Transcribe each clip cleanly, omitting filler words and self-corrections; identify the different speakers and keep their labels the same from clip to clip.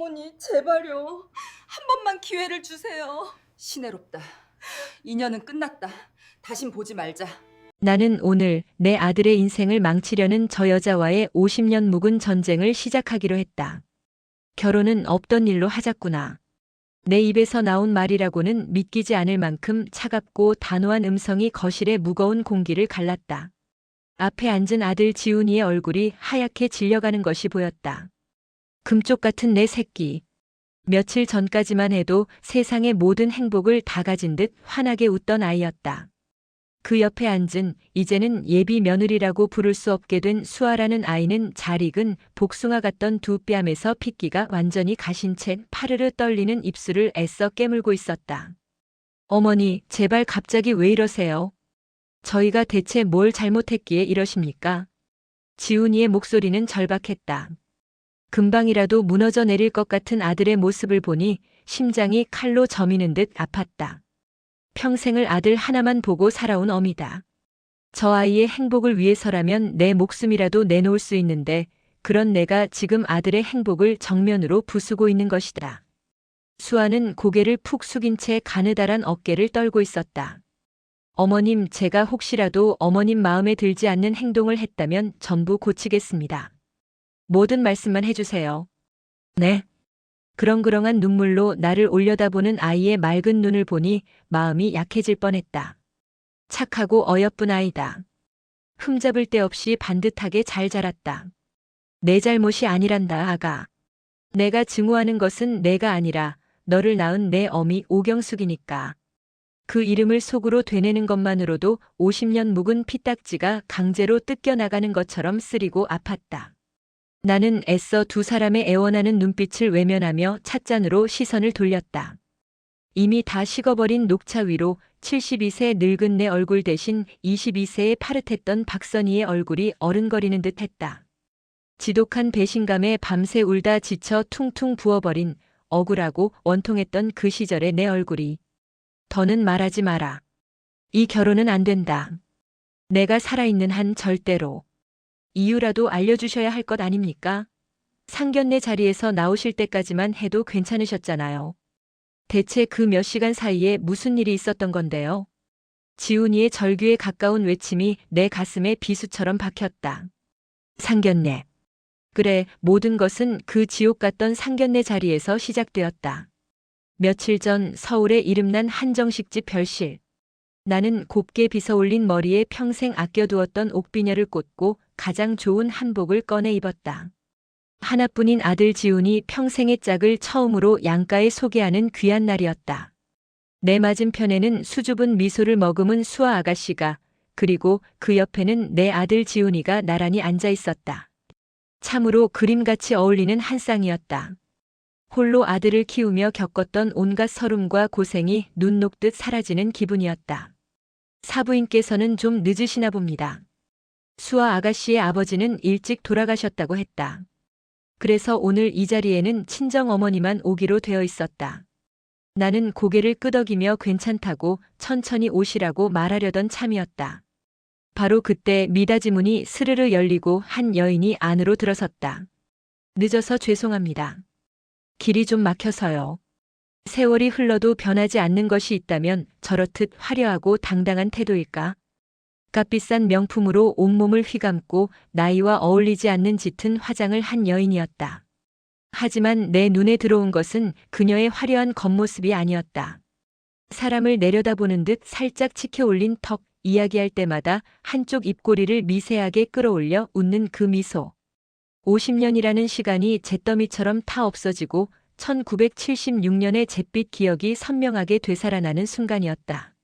Speaker 1: 어머니, 제발요. 한 번만 기회를 주세요.
Speaker 2: 시내롭다. 인연은 끝났다. 다신 보지 말자.
Speaker 3: 나는 오늘 내 아들의 인생을 망치려는 저 여자와의 50년 묵은 전쟁을 시작하기로 했다. 결혼은 없던 일로 하자꾸나. 내 입에서 나온 말이라고는 믿기지 않을 만큼 차갑고 단호한 음성이 거실의 무거운 공기를 갈랐다. 앞에 앉은 아들 지훈이의 얼굴이 하얗게 질려가는 것이 보였다. 금쪽 같은 내 새끼. 며칠 전까지만 해도 세상의 모든 행복을 다 가진 듯 환하게 웃던 아이였다. 그 옆에 앉은 이제는 예비 며느리라고 부를 수 없게 된 수아라는 아이는 잘 익은 복숭아 같던 두 뺨에서 핏기가 완전히 가신 채 파르르 떨리는 입술을 애써 깨물고 있었다. 어머니, 제발 갑자기 왜 이러세요? 저희가 대체 뭘 잘못했기에 이러십니까? 지훈이의 목소리는 절박했다. 금방이라도 무너져 내릴 것 같은 아들의 모습을 보니 심장이 칼로 저미는 듯 아팠다. 평생을 아들 하나만 보고 살아온 어미다. 저 아이의 행복을 위해서라면 내 목숨이라도 내놓을 수 있는데 그런 내가 지금 아들의 행복을 정면으로 부수고 있는 것이다. 수아는 고개를 푹 숙인 채 가느다란 어깨를 떨고 있었다. 어머님, 제가 혹시라도 어머님 마음에 들지 않는 행동을 했다면 전부 고치겠습니다. 모든 말씀만 해주세요. 네. 그렁그렁한 눈물로 나를 올려다보는 아이의 맑은 눈을 보니 마음이 약해질 뻔했다. 착하고 어여쁜 아이다. 흠잡을 데 없이 반듯하게 잘 자랐다. 내 잘못이 아니란다, 아가. 내가 증오하는 것은 내가 아니라 너를 낳은 내 어미 오경숙이니까. 그 이름을 속으로 되뇌는 것만으로도 50년 묵은 피딱지가 강제로 뜯겨나가는 것처럼 쓰리고 아팠다. 나는 애써 두 사람의 애원하는 눈빛을 외면하며 찻잔으로 시선을 돌렸다. 이미 다 식어버린 녹차 위로 72세 늙은 내 얼굴 대신 22세의 파릇했던 박선희의 얼굴이 어른거리는 듯 했다. 지독한 배신감에 밤새 울다 지쳐 퉁퉁 부어버린 억울하고 원통했던 그 시절의 내 얼굴이. 더는 말하지 마라. 이 결혼은 안 된다. 내가 살아있는 한 절대로. 이유라도 알려주셔야 할 것 아닙니까? 상견례 자리에서 나오실 때까지만 해도 괜찮으셨잖아요. 대체 그 몇 시간 사이에 무슨 일이 있었던 건데요? 지훈이의 절규에 가까운 외침이 내 가슴에 비수처럼 박혔다. 상견례. 그래, 모든 것은 그 지옥 같던 상견례 자리에서 시작되었다. 며칠 전 서울에 이름난 한정식집 별실. 나는 곱게 빗어올린 머리에 평생 아껴두었던 옥비녀를 꽂고 가장 좋은 한복을 꺼내 입었다. 하나뿐인 아들 지훈이 평생의 짝을 처음으로 양가에 소개하는 귀한 날이었다. 내 맞은편에는 수줍은 미소를 머금은 수아 아가씨가, 그리고 그 옆에는 내 아들 지훈이가 나란히 앉아 있었다. 참으로 그림같이 어울리는 한 쌍이었다. 홀로 아들을 키우며 겪었던 온갖 서름과 고생이 눈 녹듯 사라지는 기분이었다. 사부인께서는 좀 늦으시나 봅니다. 수아 아가씨의 아버지는 일찍 돌아가셨다고 했다. 그래서 오늘 이 자리에는 친정 어머니만 오기로 되어 있었다. 나는 고개를 끄덕이며 괜찮다고 천천히 오시라고 말하려던 참이었다. 바로 그때 미닫이 문이 스르르 열리고 한 여인이 안으로 들어섰다. 늦어서 죄송합니다. 길이 좀 막혀서요. 세월이 흘러도 변하지 않는 것이 있다면 저렇듯 화려하고 당당한 태도일까? 값비싼 명품으로 온몸을 휘감고 나이와 어울리지 않는 짙은 화장을 한 여인이었다. 하지만 내 눈에 들어온 것은 그녀의 화려한 겉모습이 아니었다. 사람을 내려다보는 듯 살짝 치켜올린 턱, 이야기할 때마다 한쪽 입꼬리를 미세하게 끌어올려 웃는 그 미소. 50년이라는 시간이 잿더미처럼 타 없어지고 1976년의 잿빛 기억이 선명하게 되살아나는 순간이었다.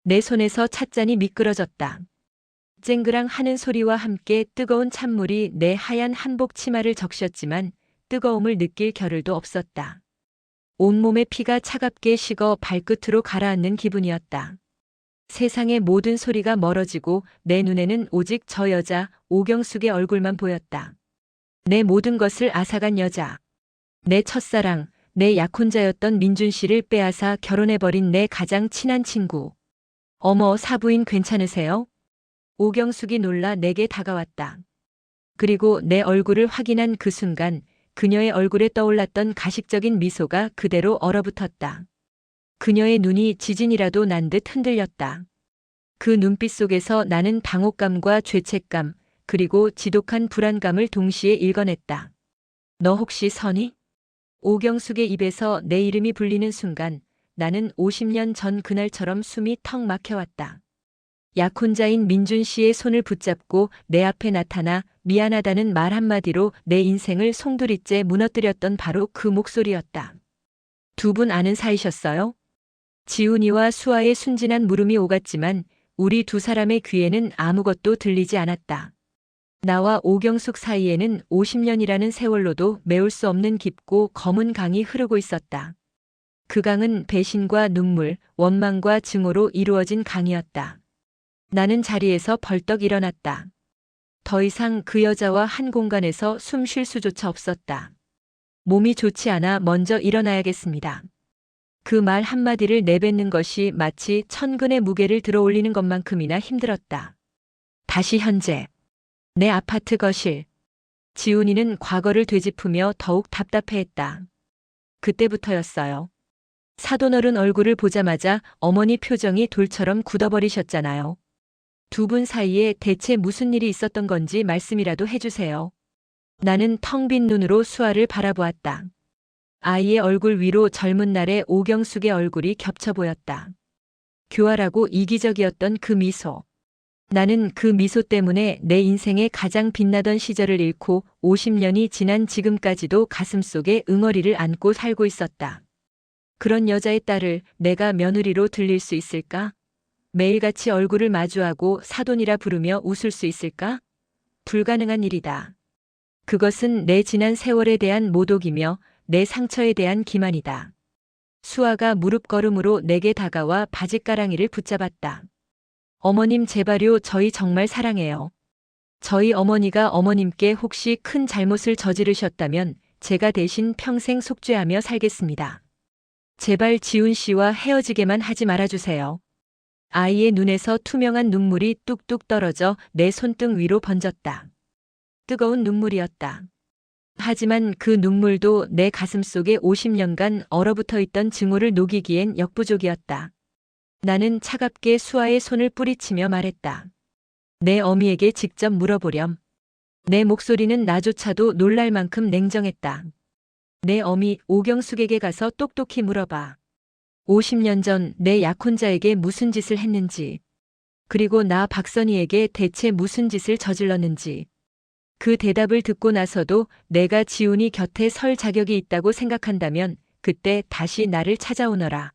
Speaker 3: 내 손에서 찻잔이 미끄러졌다. 쨍그랑 하는 소리와 함께 뜨거운 찬물이 내 하얀 한복 치마를 적셨지만 뜨거움을 느낄 겨를도 없었다. 온몸의 피가 차갑게 식어 발끝으로 가라앉는 기분이었다. 세상의 모든 소리가 멀어지고 내 눈에는 오직 저 여자 오경숙의 얼굴만 보였다. 내 모든 것을 앗아간 여자. 내 첫사랑, 내 약혼자였던 민준 씨를 빼앗아 결혼해버린 내 가장 친한 친구. 어머, 사부인 괜찮으세요? 오경숙이 놀라 내게 다가왔다. 그리고 내 얼굴을 확인한 그 순간 그녀의 얼굴에 떠올랐던 가식적인 미소가 그대로 얼어붙었다. 그녀의 눈이 지진이라도 난 듯 흔들렸다. 그 눈빛 속에서 나는 당혹감과 죄책감, 그리고 지독한 불안감을 동시에 읽어냈다. 너 혹시 선희? 오경숙의 입에서 내 이름이 불리는 순간 나는 50년 전 그날처럼 숨이 턱 막혀왔다. 약혼자인 민준 씨의 손을 붙잡고 내 앞에 나타나 미안하다는 말 한마디로 내 인생을 송두리째 무너뜨렸던 바로 그 목소리였다. 두 분 아는 사이셨어요? 지훈이와 수아의 순진한 물음이 오갔지만 우리 두 사람의 귀에는 아무것도 들리지 않았다. 나와 오경숙 사이에는 50년이라는 세월로도 메울 수 없는 깊고 검은 강이 흐르고 있었다. 그 강은 배신과 눈물, 원망과 증오로 이루어진 강이었다. 나는 자리에서 벌떡 일어났다. 더 이상 그 여자와 한 공간에서 숨 쉴 수조차 없었다. 몸이 좋지 않아 먼저 일어나야겠습니다. 그 말 한마디를 내뱉는 것이 마치 천근의 무게를 들어올리는 것만큼이나 힘들었다. 다시 현재. 내 아파트 거실. 지훈이는 과거를 되짚으며 더욱 답답해했다. 그때부터였어요. 사돈어른 얼굴을 보자마자 어머니 표정이 돌처럼 굳어버리셨잖아요. 두 분 사이에 대체 무슨 일이 있었던 건지 말씀이라도 해주세요. 나는 텅 빈 눈으로 수아를 바라보았다. 아이의 얼굴 위로 젊은 날의 오경숙의 얼굴이 겹쳐 보였다. 교활하고 이기적이었던 그 미소. 나는 그 미소 때문에 내 인생의 가장 빛나던 시절을 잃고 50년이 지난 지금까지도 가슴속에 응어리를 안고 살고 있었다. 그런 여자의 딸을 내가 며느리로 들릴 수 있을까? 매일같이 얼굴을 마주하고 사돈이라 부르며 웃을 수 있을까? 불가능한 일이다. 그것은 내 지난 세월에 대한 모독이며 내 상처에 대한 기만이다. 수아가 무릎걸음으로 내게 다가와 바짓가랑이를 붙잡았다. 어머님 제발요, 저희 정말 사랑해요. 저희 어머니가 어머님께 혹시 큰 잘못을 저지르셨다면 제가 대신 평생 속죄하며 살겠습니다. 제발 지훈 씨와 헤어지게만 하지 말아주세요. 아이의 눈에서 투명한 눈물이 뚝뚝 떨어져 내 손등 위로 번졌다. 뜨거운 눈물이었다. 하지만 그 눈물도 내 가슴 속에 50년간 얼어붙어 있던 증오를 녹이기엔 역부족이었다. 나는 차갑게 수아의 손을 뿌리치며 말했다. 내 어미에게 직접 물어보렴. 내 목소리는 나조차도 놀랄 만큼 냉정했다. 내 어미 오경숙에게 가서 똑똑히 물어봐. 50년 전 내 약혼자에게 무슨 짓을 했는지, 그리고 나 박선희에게 대체 무슨 짓을 저질렀는지. 그 대답을 듣고 나서도 내가 지훈이 곁에 설 자격이 있다고 생각한다면 그때 다시 나를 찾아오너라.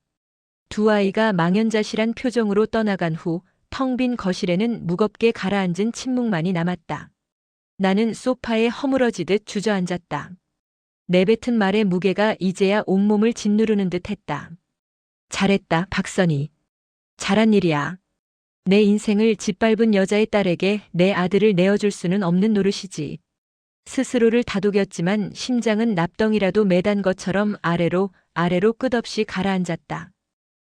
Speaker 3: 두 아이가 망연자실한 표정으로 떠나간 후 텅 빈 거실에는 무겁게 가라앉은 침묵만이 남았다. 나는 소파에 허물어지듯 주저앉았다. 내뱉은 말의 무게가 이제야 온몸을 짓누르는 듯 했다. 잘했다, 박선희. 잘한 일이야. 내 인생을 짓밟은 여자의 딸에게 내 아들을 내어줄 수는 없는 노릇이지. 스스로를 다독였지만 심장은 납덩이라도 매단 것처럼 아래로 끝없이 가라앉았다.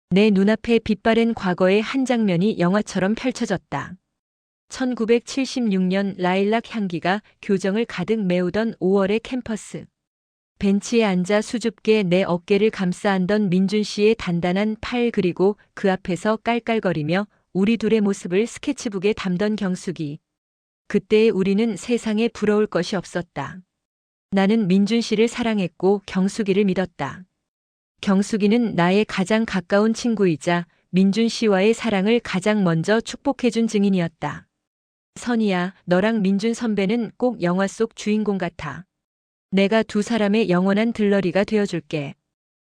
Speaker 3: 내 눈앞에 빛바랜 과거의 한 장면이 영화처럼 펼쳐졌다. 1976년 라일락 향기가 교정을 가득 메우던 5월의 캠퍼스. 벤치에 앉아 수줍게 내 어깨를 감싸 안던 민준 씨의 단단한 팔, 그리고 그 앞에서 깔깔거리며 우리 둘의 모습을 스케치북에 담던 경숙이. 그때의 우리는 세상에 부러울 것이 없었다. 나는 민준 씨를 사랑했고 경숙이를 믿었다. 경숙이는 나의 가장 가까운 친구이자 민준 씨와의 사랑을 가장 먼저 축복해준 증인이었다. 선희야, 너랑 민준 선배는 꼭 영화 속 주인공 같아. 내가 두 사람의 영원한 들러리가 되어줄게.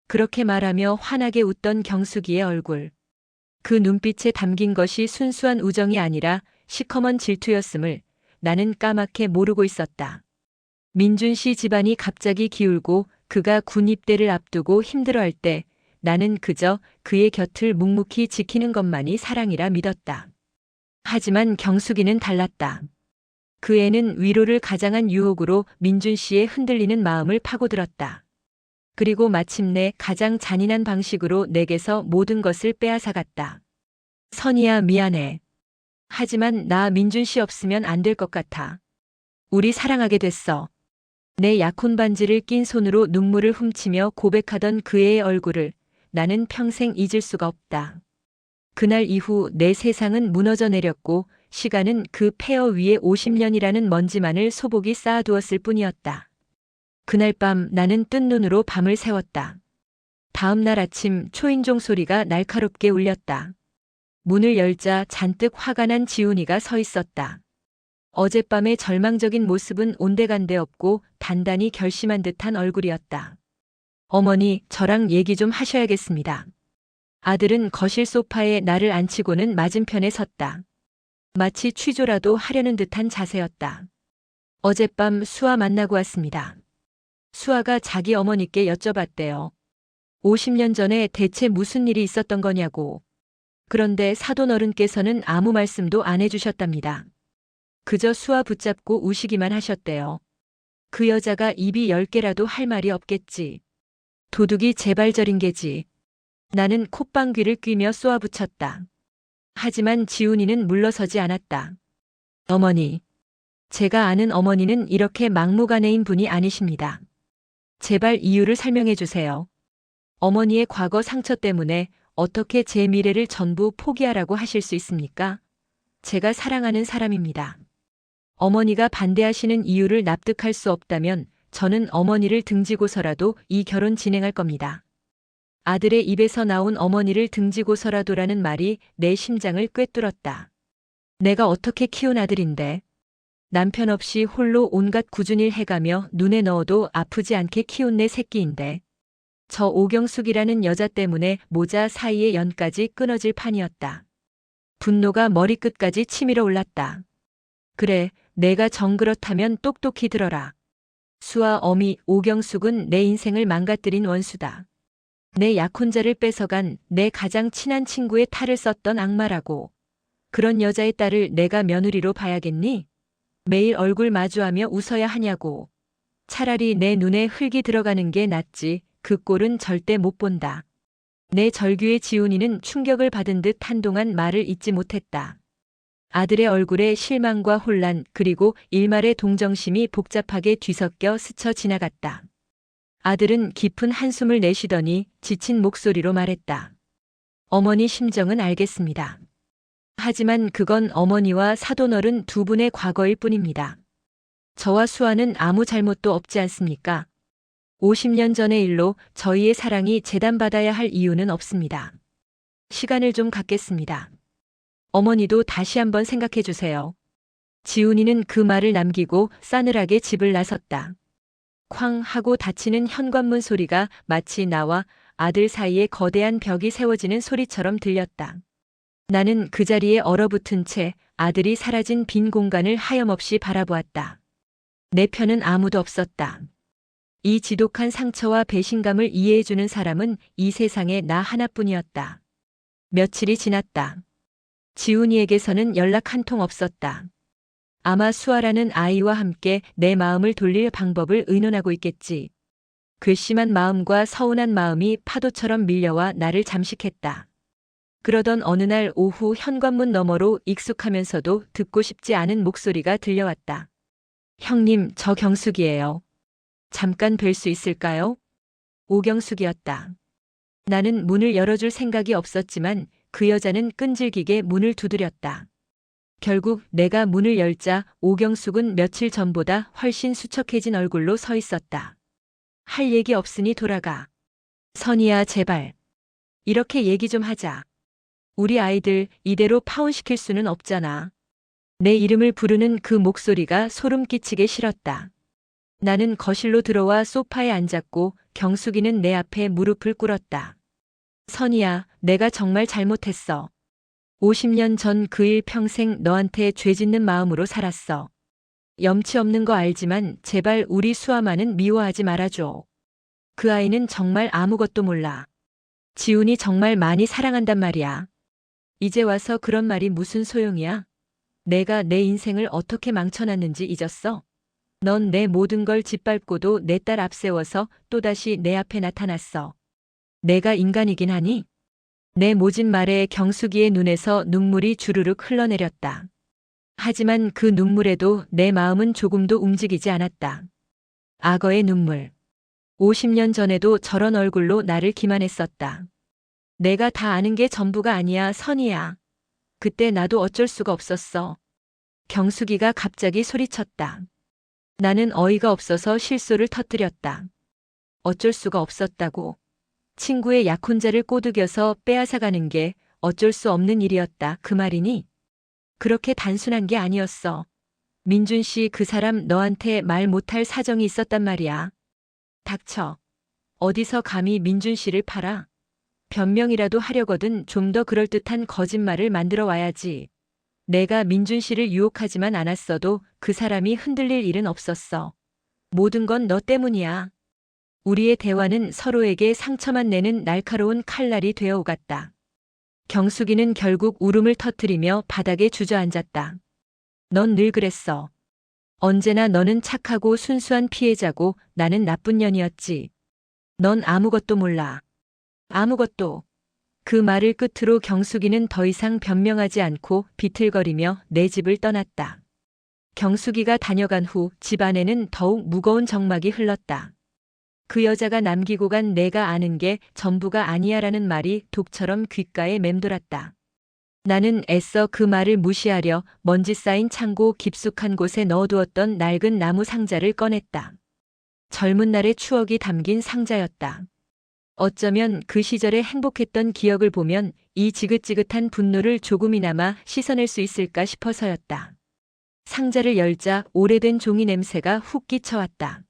Speaker 3: 그렇게 말하며 환하게 웃던 경숙이의 얼굴. 그 눈빛에 담긴 것이 순수한 우정이 아니라 시커먼 질투였음을 나는 까맣게 모르고 있었다. 민준 씨 집안이 갑자기 기울고 그가 군 입대를 앞두고 힘들어할 때 나는 그저 그의 곁을 묵묵히 지키는 것만이 사랑이라 믿었다. 하지만 경숙이는 달랐다. 그 애는 위로를 가장한 유혹으로 민준 씨의 흔들리는 마음을 파고들었다. 그리고 마침내 가장 잔인한 방식으로 내게서 모든 것을 빼앗아갔다. 선희야, 미안해. 하지만 나 민준 씨 없으면 안 될 것 같아. 우리 사랑하게 됐어. 내 약혼 반지를 낀 손으로 눈물을 훔치며 고백하던 그 애의 얼굴을 나는 평생 잊을 수가 없다. 그날 이후 내 세상은 무너져 내렸고 시간은 그 폐허 위에 50년이라는 먼지만을 소복이 쌓아두었을 뿐이었다. 그날 밤 나는 뜬 눈으로 밤을 새웠다. 다음 날 아침 초인종 소리가 날카롭게 울렸다. 문을 열자 잔뜩 화가 난 지훈이가 서 있었다. 어젯밤의 절망적인 모습은 온데간데 없고 단단히 결심한 듯한 얼굴이었다. 어머니, 저랑 얘기 좀 하셔야겠습니다. 아들은 거실 소파에 나를 앉히고는 맞은편에 섰다. 마치 취조라도 하려는 듯한 자세였다. 어젯밤 수아 만나고 왔습니다. 수아가 자기 어머니께 여쭤봤대요. 50년 전에 대체 무슨 일이 있었던 거냐고. 그런데 사돈 어른께서는 아무 말씀도 안 해주셨답니다. 그저 수아 붙잡고 우시기만 하셨대요. 그 여자가 입이 10개라도 할 말이 없겠지. 도둑이 제발저린 게지. 나는 콧방귀를 뀌며 쏘아붙였다. 하지만 지훈이는 물러서지 않았다. 어머니, 제가 아는 어머니는 이렇게 막무가내인 분이 아니십니다. 제발 이유를 설명해 주세요. 어머니의 과거 상처 때문에 어떻게 제 미래를 전부 포기하라고 하실 수 있습니까? 제가 사랑하는 사람입니다. 어머니가 반대하시는 이유를 납득할 수 없다면 저는 어머니를 등지고서라도 이 결혼 진행할 겁니다. 아들의 입에서 나온 어머니를 등지고서라도라는 말이 내 심장을 꿰뚫었다. 내가 어떻게 키운 아들인데, 남편 없이 홀로 온갖 굳은 일 해가며 눈에 넣어도 아프지 않게 키운 내 새끼인데, 저 오경숙이라는 여자 때문에 모자 사이의 연까지 끊어질 판이었다. 분노가 머리끝까지 치밀어 올랐다. 그래, 내가 정그렇다면 똑똑히 들어라. 수아 어미 오경숙은 내 인생을 망가뜨린 원수다. 내 약혼자를 뺏어간 내 가장 친한 친구의 탈을 썼던 악마라고. 그런 여자의 딸을 내가 며느리로 봐야겠니? 매일 얼굴 마주하며 웃어야 하냐고. 차라리 내 눈에 흙이 들어가는 게 낫지. 그 꼴은 절대 못 본다. 내 절규의 지훈이는 충격을 받은 듯 한동안 말을 잇지 못했다. 아들의 얼굴에 실망과 혼란 그리고 일말의 동정심이 복잡하게 뒤섞여 스쳐 지나갔다. 아들은 깊은 한숨을 내쉬더니 지친 목소리로 말했다. 어머니 심정은 알겠습니다. 하지만 그건 어머니와 사돈어른 두 분의 과거일 뿐입니다. 저와 수아는 아무 잘못도 없지 않습니까? 50년 전의 일로 저희의 사랑이 재단받아야 할 이유는 없습니다. 시간을 좀 갖겠습니다. 어머니도 다시 한번 생각해 주세요. 지훈이는 그 말을 남기고 싸늘하게 집을 나섰다. 쾅 하고 닫히는 현관문 소리가 마치 나와 아들 사이에 거대한 벽이 세워지는 소리처럼 들렸다. 나는 그 자리에 얼어붙은 채 아들이 사라진 빈 공간을 하염없이 바라보았다. 내 편은 아무도 없었다. 이 지독한 상처와 배신감을 이해해주는 사람은 이 세상에 나 하나뿐이었다. 며칠이 지났다. 지훈이에게서는 연락 한 통 없었다. 아마 수아라는 아이와 함께 내 마음을 돌릴 방법을 의논하고 있겠지. 괘씸한 마음과 서운한 마음이 파도처럼 밀려와 나를 잠식했다. 그러던 어느 날 오후 현관문 너머로 익숙하면서도 듣고 싶지 않은 목소리가 들려왔다. 형님, 저 경숙이에요. 잠깐 뵐 수 있을까요? 오경숙이었다. 나는 문을 열어줄 생각이 없었지만 그 여자는 끈질기게 문을 두드렸다. 결국 내가 문을 열자 오경숙은 며칠 전보다 훨씬 수척해진 얼굴로 서 있었다. 할 얘기 없으니 돌아가. 선이야, 제발. 이렇게 얘기 좀 하자. 우리 아이들 이대로 파혼시킬 수는 없잖아. 내 이름을 부르는 그 목소리가 소름 끼치게 싫었다. 나는 거실로 들어와 소파에 앉았고 경숙이는 내 앞에 무릎을 꿇었다. 선이야, 내가 정말 잘못했어. 50년 전 그 일 평생 너한테 죄 짓는 마음으로 살았어. 염치 없는 거 알지만 제발 우리 수아만은 미워하지 말아줘. 그 아이는 정말 아무것도 몰라. 지훈이 정말 많이 사랑한단 말이야. 이제 와서 그런 말이 무슨 소용이야? 내가 내 인생을 어떻게 망쳐놨는지 잊었어? 넌 내 모든 걸 짓밟고도 내 딸 앞세워서 또다시 내 앞에 나타났어. 내가 인간이긴 하니? 내 모진 말에 경숙이의 눈에서 눈물이 주르륵 흘러내렸다. 하지만 그 눈물에도 내 마음은 조금도 움직이지 않았다. 악어의 눈물. 50년 전에도 저런 얼굴로 나를 기만했었다. 내가 다 아는 게 전부가 아니야, 선이야. 그때 나도 어쩔 수가 없었어. 경숙이가 갑자기 소리쳤다. 나는 어이가 없어서 실소를 터뜨렸다. 어쩔 수가 없었다고. 친구의 약혼자를 꼬드겨서 빼앗아가는 게 어쩔 수 없는 일이었다. 그 말이니? 그렇게 단순한 게 아니었어. 민준 씨, 그 사람 너한테 말 못할 사정이 있었단 말이야. 닥쳐. 어디서 감히 민준 씨를 팔아? 변명이라도 하려거든 좀 더 그럴듯한 거짓말을 만들어 와야지. 내가 민준 씨를 유혹하지만 않았어도 그 사람이 흔들릴 일은 없었어. 모든 건 너 때문이야. 우리의 대화는 서로에게 상처만 내는 날카로운 칼날이 되어 오갔다. 경숙이는 결국 울음을 터뜨리며 바닥에 주저앉았다. 넌 늘 그랬어. 언제나 너는 착하고 순수한 피해자고 나는 나쁜 년이었지. 넌 아무것도 몰라. 아무것도. 그 말을 끝으로 경숙이는 더 이상 변명하지 않고 비틀거리며 내 집을 떠났다. 경숙이가 다녀간 후 집 안에는 더욱 무거운 정막이 흘렀다. 그 여자가 남기고 간 내가 아는 게 전부가 아니야라는 말이 독처럼 귓가에 맴돌았다. 나는 애써 그 말을 무시하려 먼지 쌓인 창고 깊숙한 곳에 넣어두었던 낡은 나무 상자를 꺼냈다. 젊은 날의 추억이 담긴 상자였다. 어쩌면 그 시절에 행복했던 기억을 보면 이 지긋지긋한 분노를 조금이나마 씻어낼 수 있을까 싶어서였다. 상자를 열자 오래된 종이 냄새가 훅 끼쳐왔다.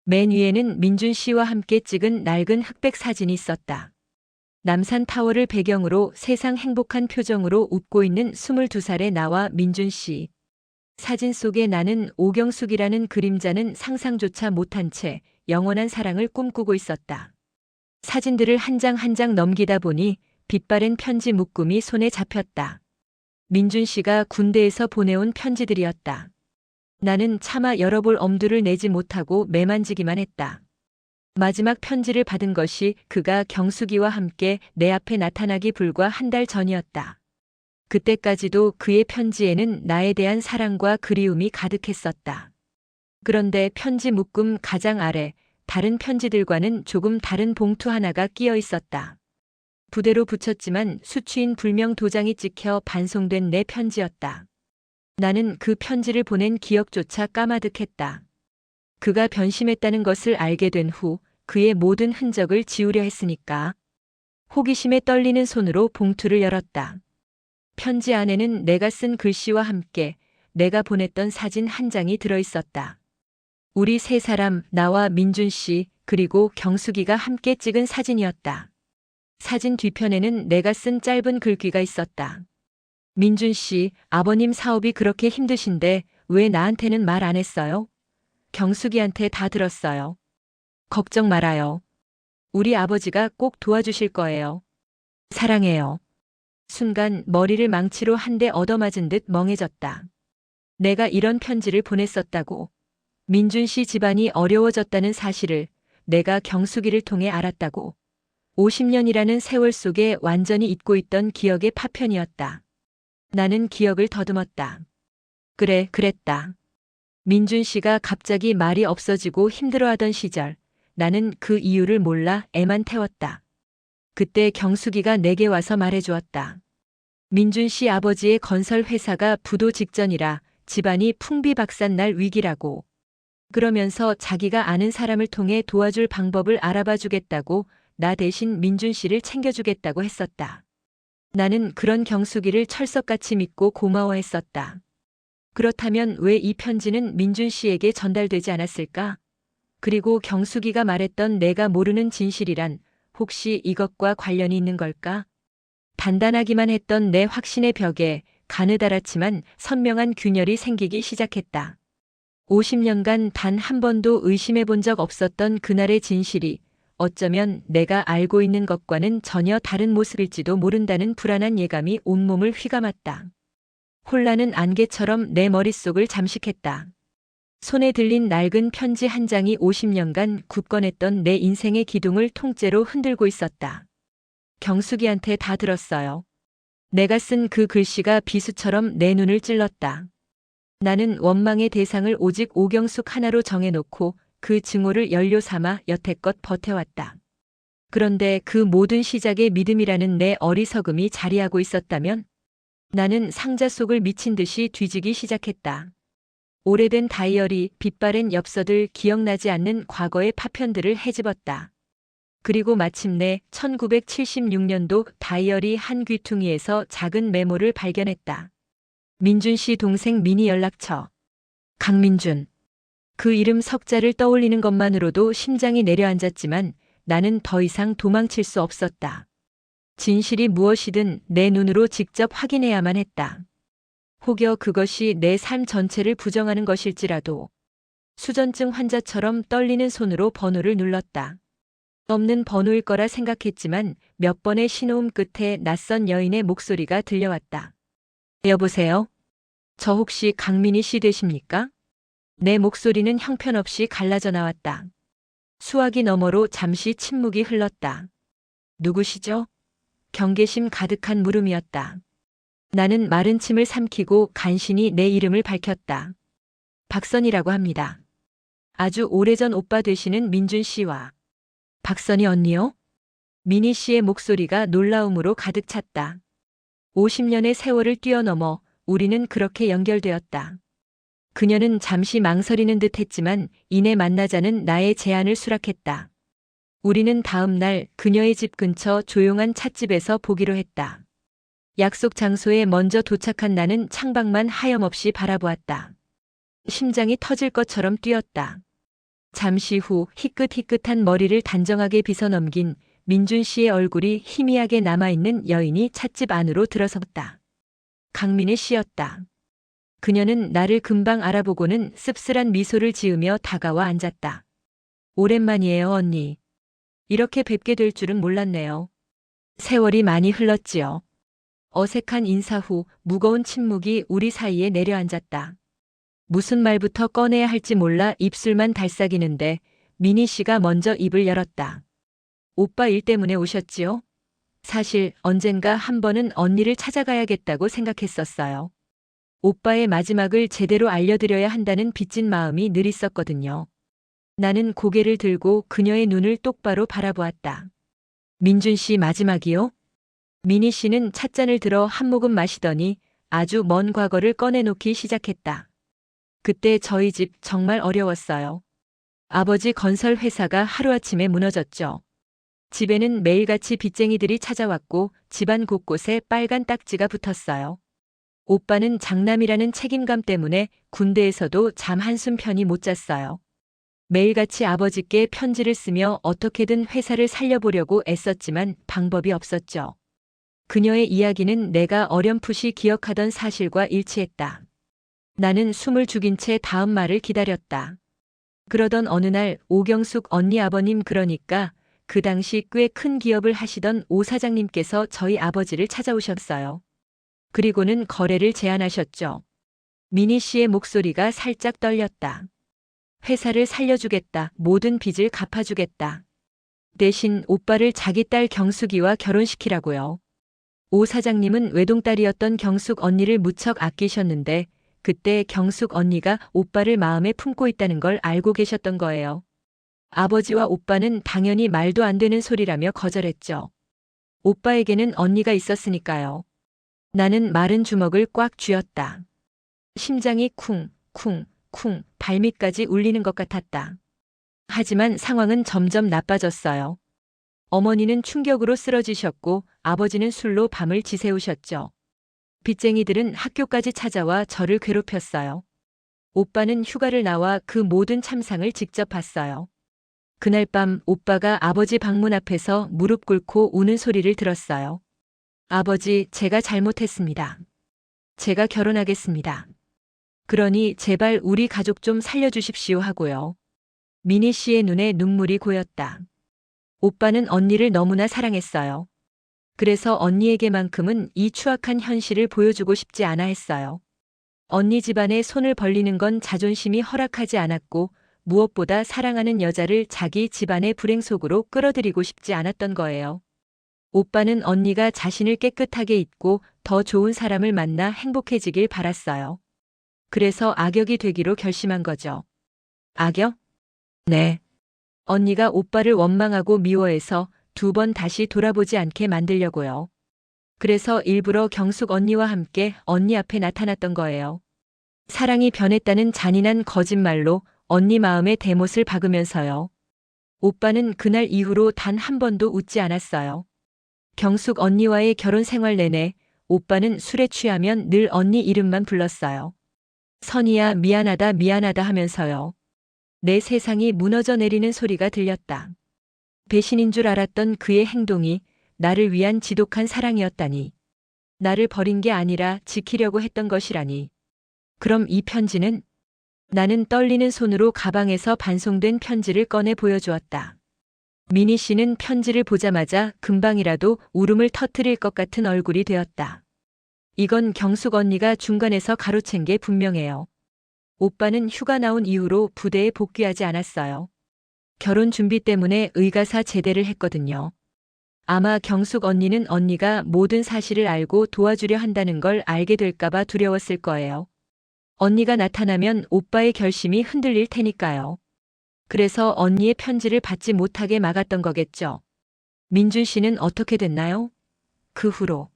Speaker 3: 맨 위에는 민준 씨와 함께 찍은 낡은 흑백 사진이 있었다. 남산 타워를 배경으로 세상 행복한 표정으로 웃고 있는 22살의 나와 민준 씨. 사진 속에 나는 오경숙이라는 그림자는 상상조차 못한 채 영원한 사랑을 꿈꾸고 있었다. 사진들을 한 장 한 장 넘기다 보니 빛바랜 편지 묶음이 손에 잡혔다. 민준 씨가 군대에서 보내온 편지들이었다. 나는 차마 열어볼 엄두를 내지 못하고 매만지기만 했다. 마지막 편지를 받은 것이 그가 경숙이와 함께 내 앞에 나타나기 불과 한 달 전이었다. 그때까지도 그의 편지에는 나에 대한 사랑과 그리움이 가득했었다. 그런데 편지 묶음 가장 아래 다른 편지들과는 조금 다른 봉투 하나가 끼어 있었다. 부대로 붙였지만 수취인 불명 도장이 찍혀 반송된 내 편지였다. 나는 그 편지를 보낸 기억조차 까마득했다. 그가 변심했다는 것을 알게 된 후 그의 모든 흔적을 지우려 했으니까. 호기심에 떨리는 손으로 봉투를 열었다. 편지 안에는 내가 쓴 글씨와 함께 내가 보냈던 사진 한 장이 들어있었다. 우리 세 사람, 나와 민준 씨, 그리고 경숙이가 함께 찍은 사진이었다. 사진 뒤편에는 내가 쓴 짧은 글귀가 있었다. 민준 씨, 아버님 사업이 그렇게 힘드신데 왜 나한테는 말 안 했어요? 경숙이한테 다 들었어요. 걱정 말아요. 우리 아버지가 꼭 도와주실 거예요. 사랑해요. 순간 머리를 망치로 한 대 얻어맞은 듯 멍해졌다. 내가 이런 편지를 보냈었다고. 민준 씨 집안이 어려워졌다는 사실을 내가 경숙이를 통해 알았다고. 50년이라는 세월 속에 완전히 잊고 있던 기억의 파편이었다. 나는 기억을 더듬었다. 그래, 그랬다. 민준 씨가 갑자기 말이 없어지고 힘들어하던 시절, 나는 그 이유를 몰라 애만 태웠다. 그때 경숙이가 내게 와서 말해주었다. 민준 씨 아버지의 건설 회사가 부도 직전이라 집안이 풍비박산날 위기라고. 그러면서 자기가 아는 사람을 통해 도와줄 방법을 알아봐 주겠다고 나 대신 민준 씨를 챙겨주겠다고 했었다. 나는 그런 경숙이를 철석같이 믿고 고마워했었다. 그렇다면 왜 이 편지는 민준 씨에게 전달되지 않았을까? 그리고 경숙이가 말했던 내가 모르는 진실이란 혹시 이것과 관련이 있는 걸까? 단단하기만 했던 내 확신의 벽에 가느다랗지만 선명한 균열이 생기기 시작했다. 50년간 단 한 번도 의심해 본 적 없었던 그날의 진실이 어쩌면 내가 알고 있는 것과는 전혀 다른 모습일지도 모른다는 불안한 예감이 온몸을 휘감았다. 혼란은 안개처럼 내 머릿속을 잠식했다. 손에 들린 낡은 편지 한 장이 50년간 굳건했던 내 인생의 기둥을 통째로 흔들고 있었다. 경숙이한테 다 들었어요. 내가 쓴 그 글씨가 비수처럼 내 눈을 찔렀다. 나는 원망의 대상을 오직 오경숙 하나로 정해놓고 그 증오를 연료 삼아 여태껏 버텨왔다. 그런데 그 모든 시작에 믿음이라는 내 어리석음이 자리하고 있었다면 나는 상자 속을 미친 듯이 뒤지기 시작했다. 오래된 다이어리, 빛바랜 엽서들, 기억나지 않는 과거의 파편들을 헤집었다. 그리고 마침내 1976년도 다이어리 한 귀퉁이에서 작은 메모를 발견했다. 민준 씨 동생 미니 연락처. 강민준. 그 이름 석자를 떠올리는 것만으로도 심장이 내려앉았지만 나는 더 이상 도망칠 수 없었다. 진실이 무엇이든 내 눈으로 직접 확인해야만 했다. 혹여 그것이 내 삶 전체를 부정하는 것일지라도. 수전증 환자처럼 떨리는 손으로 번호를 눌렀다. 없는 번호일 거라 생각했지만 몇 번의 신호음 끝에 낯선 여인의 목소리가 들려왔다. 여보세요? 저 혹시 강민희 씨 되십니까? 내 목소리는 형편없이 갈라져 나왔다. 수화기 너머로 잠시 침묵이 흘렀다. 누구시죠? 경계심 가득한 물음이었다. 나는 마른 침을 삼키고 간신히 내 이름을 밝혔다. 박선이라고 합니다. 아주 오래전 오빠 되시는 민준 씨와. 박선이 언니요? 미니 씨의 목소리가 놀라움으로 가득 찼다. 50년의 세월을 뛰어넘어 우리는 그렇게 연결되었다. 그녀는 잠시 망설이는 듯 했지만 이내 만나자는 나의 제안을 수락했다. 우리는 다음 날 그녀의 집 근처 조용한 찻집에서 보기로 했다. 약속 장소에 먼저 도착한 나는 창밖만 하염없이 바라보았다. 심장이 터질 것처럼 뛰었다. 잠시 후 희끗희끗한 머리를 단정하게 빗어넘긴 민준 씨의 얼굴이 희미하게 남아있는 여인이 찻집 안으로 들어섰다. 강민희 씨였다. 그녀는 나를 금방 알아보고는 씁쓸한 미소를 지으며 다가와 앉았다. 오랜만이에요, 언니. 이렇게 뵙게 될 줄은 몰랐네요. 세월이 많이 흘렀지요. 어색한 인사 후 무거운 침묵이 우리 사이에 내려앉았다. 무슨 말부터 꺼내야 할지 몰라 입술만 달싹이는데 미니 씨가 먼저 입을 열었다. 오빠 일 때문에 오셨지요? 사실 언젠가 한 번은 언니를 찾아가야겠다고 생각했었어요. 오빠의 마지막을 제대로 알려드려야 한다는 빚진 마음이 늘 있었거든요. 나는 고개를 들고 그녀의 눈을 똑바로 바라보았다. 민준 씨 마지막이요? 미니 씨는 찻잔을 들어 한 모금 마시더니 아주 먼 과거를 꺼내놓기 시작했다. 그때 저희 집 정말 어려웠어요. 아버지 건설 회사가 하루아침에 무너졌죠. 집에는 매일같이 빚쟁이들이 찾아왔고 집안 곳곳에 빨간 딱지가 붙었어요. 오빠는 장남이라는 책임감 때문에 군대에서도 잠 한숨 편히 못 잤어요. 매일같이 아버지께 편지를 쓰며 어떻게든 회사를 살려보려고 애썼지만 방법이 없었죠. 그녀의 이야기는 내가 어렴풋이 기억하던 사실과 일치했다. 나는 숨을 죽인 채 다음 말을 기다렸다. 그러던 어느 날 오경숙 언니 아버님, 그러니까 그 당시 꽤 큰 기업을 하시던 오 사장님께서 저희 아버지를 찾아오셨어요. 그리고는 거래를 제안하셨죠. 미니 씨의 목소리가 살짝 떨렸다. 회사를 살려주겠다. 모든 빚을 갚아주겠다. 대신 오빠를 자기 딸 경숙이와 결혼시키라고요. 오 사장님은 외동딸이었던 경숙 언니를 무척 아끼셨는데 그때 경숙 언니가 오빠를 마음에 품고 있다는 걸 알고 계셨던 거예요. 아버지와 오빠는 당연히 말도 안 되는 소리라며 거절했죠. 오빠에게는 언니가 있었으니까요. 나는 마른 주먹을 꽉 쥐었다. 심장이 쿵, 쿵, 쿵 발밑까지 울리는 것 같았다. 하지만 상황은 점점 나빠졌어요. 어머니는 충격으로 쓰러지셨고 아버지는 술로 밤을 지새우셨죠. 빚쟁이들은 학교까지 찾아와 저를 괴롭혔어요. 오빠는 휴가를 나와 그 모든 참상을 직접 봤어요. 그날 밤 오빠가 아버지 방문 앞에서 무릎 꿇고 우는 소리를 들었어요. 아버지, 제가 잘못했습니다. 제가 결혼하겠습니다. 그러니 제발 우리 가족 좀 살려주십시오 하고요. 미니 씨의 눈에 눈물이 고였다. 오빠는 언니를 너무나 사랑했어요. 그래서 언니에게만큼은 이 추악한 현실을 보여주고 싶지 않아 했어요. 언니 집안에 손을 벌리는 건 자존심이 허락하지 않았고 무엇보다 사랑하는 여자를 자기 집안의 불행 속으로 끌어들이고 싶지 않았던 거예요. 오빠는 언니가 자신을 깨끗하게 잊고 더 좋은 사람을 만나 행복해지길 바랐어요. 그래서 악역이 되기로 결심한 거죠. 악역? 네. 언니가 오빠를 원망하고 미워해서 2번 다시 돌아보지 않게 만들려고요. 그래서 일부러 경숙 언니와 함께 언니 앞에 나타났던 거예요. 사랑이 변했다는 잔인한 거짓말로 언니 마음에 대못을 박으면서요. 오빠는 그날 이후로 단 한 번도 웃지 않았어요. 경숙 언니와의 결혼 생활 내내 오빠는 술에 취하면 늘 언니 이름만 불렀어요. 선이야 미안하다 미안하다 하면서요. 내 세상이 무너져 내리는 소리가 들렸다. 배신인 줄 알았던 그의 행동이 나를 위한 지독한 사랑이었다니. 나를 버린 게 아니라 지키려고 했던 것이라니. 그럼 이 편지는? 나는 떨리는 손으로 가방에서 반송된 편지를 꺼내 보여주었다. 미니 씨는 편지를 보자마자 금방이라도 울음을 터뜨릴 것 같은 얼굴이 되었다. 이건 경숙 언니가 중간에서 가로챈 게 분명해요. 오빠는 휴가 나온 이후로 부대에 복귀하지 않았어요. 결혼 준비 때문에 의가사 제대를 했거든요. 아마 경숙 언니는 언니가 모든 사실을 알고 도와주려 한다는 걸 알게 될까봐 두려웠을 거예요. 언니가 나타나면 오빠의 결심이 흔들릴 테니까요. 그래서 언니의 편지를 받지 못하게 막았던 거겠죠. 민준 씨는 어떻게 됐나요? 그 후로.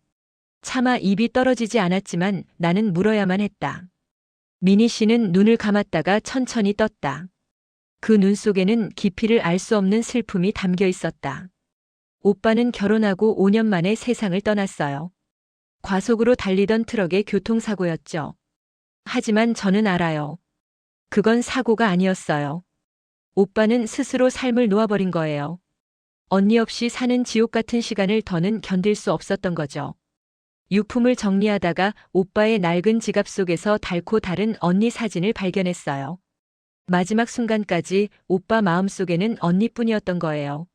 Speaker 3: 차마 입이 떨어지지 않았지만 나는 물어야만 했다. 미니 씨는 눈을 감았다가 천천히 떴다. 그 눈 속에는 깊이를 알 수 없는 슬픔이 담겨 있었다. 오빠는 결혼하고 5년 만에 세상을 떠났어요. 과속으로 달리던 트럭의 교통사고였죠. 하지만 저는 알아요. 그건 사고가 아니었어요. 오빠는 스스로 삶을 놓아버린 거예요. 언니 없이 사는 지옥 같은 시간을 더는 견딜 수 없었던 거죠. 유품을 정리하다가 오빠의 낡은 지갑 속에서 닳고 다른 언니 사진을 발견했어요. 마지막 순간까지 오빠 마음속에는 언니뿐이었던 거예요.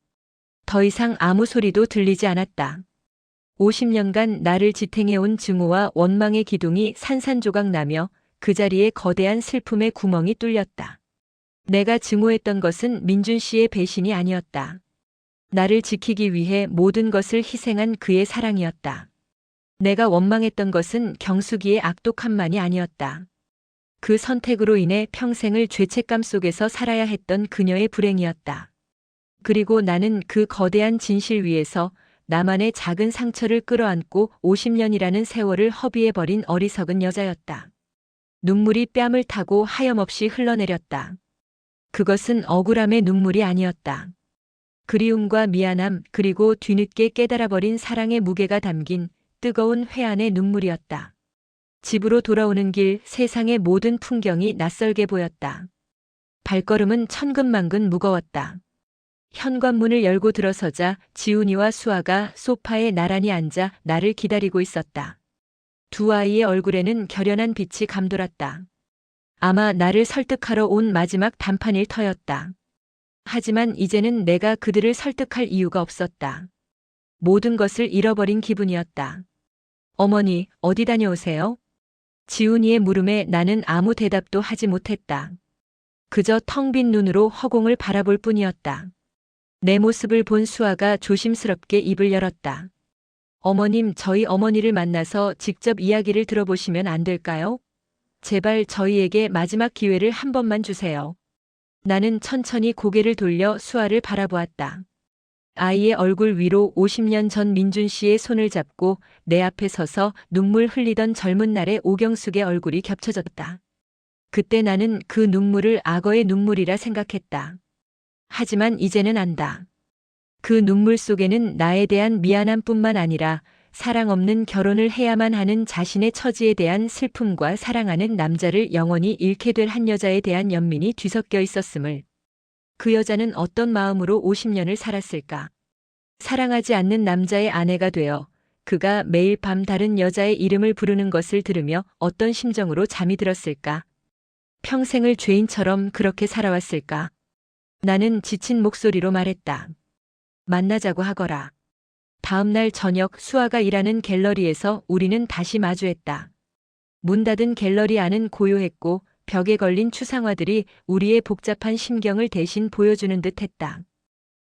Speaker 3: 더 이상 아무 소리도 들리지 않았다. 50년간 나를 지탱해온 증오와 원망의 기둥이 산산조각 나며 그 자리에 거대한 슬픔의 구멍이 뚫렸다. 내가 증오했던 것은 민준 씨의 배신이 아니었다. 나를 지키기 위해 모든 것을 희생한 그의 사랑이었다. 내가 원망했던 것은 경숙이의 악독함만이 아니었다. 그 선택으로 인해 평생을 죄책감 속에서 살아야 했던 그녀의 불행이었다. 그리고 나는 그 거대한 진실 위에서 나만의 작은 상처를 끌어안고 50년이라는 세월을 허비해버린 어리석은 여자였다. 눈물이 뺨을 타고 하염없이 흘러내렸다. 그것은 억울함의 눈물이 아니었다. 그리움과 미안함 그리고 뒤늦게 깨달아버린 사랑의 무게가 담긴 뜨거운 회한의 눈물이었다. 집으로 돌아오는 길 세상의 모든 풍경이 낯설게 보였다. 발걸음은 천근만근 무거웠다. 현관문을 열고 들어서자 지훈이와 수아가 소파에 나란히 앉아 나를 기다리고 있었다. 두 아이의 얼굴에는 결연한 빛이 감돌았다. 아마 나를 설득하러 온 마지막 단판일 터였다. 하지만 이제는 내가 그들을 설득할 이유가 없었다. 모든 것을 잃어버린 기분이었다. 어머니, 어디 다녀오세요? 지훈이의 물음에 나는 아무 대답도 하지 못했다. 그저 텅 빈 눈으로 허공을 바라볼 뿐이었다. 내 모습을 본 수아가 조심스럽게 입을 열었다. 어머님, 저희 어머니를 만나서 직접 이야기를 들어보시면 안 될까요? 제발 저희에게 마지막 기회를 한 번만 주세요. 나는 천천히 고개를 돌려 수아를 바라보았다. 아이의 얼굴 위로 50년 전 민준 씨의 손을 잡고 내 앞에 서서 눈물 흘리던 젊은 날의 오경숙의 얼굴이 겹쳐졌다. 그때 나는 그 눈물을 악어의 눈물이라 생각했다. 하지만 이제는 안다. 그 눈물 속에는 나에 대한 미안함뿐만 아니라 사랑 없는 결혼을 해야만 하는 자신의 처지에 대한 슬픔과 사랑하는 남자를 영원히 잃게 될 한 여자에 대한 연민이 뒤섞여 있었음을. 그 여자는 어떤 마음으로 50년을 살았을까? 사랑하지 않는 남자의 아내가 되어 그가 매일 밤 다른 여자의 이름을 부르는 것을 들으며 어떤 심정으로 잠이 들었을까? 평생을 죄인처럼 그렇게 살아왔을까? 나는 지친 목소리로 말했다. 만나자고 하거라. 다음 날 저녁 수아가 일하는 갤러리에서 우리는 다시 마주했다. 문 닫은 갤러리 안은 고요했고 벽에 걸린 추상화들이 우리의 복잡한 심경을 대신 보여주는 듯했다.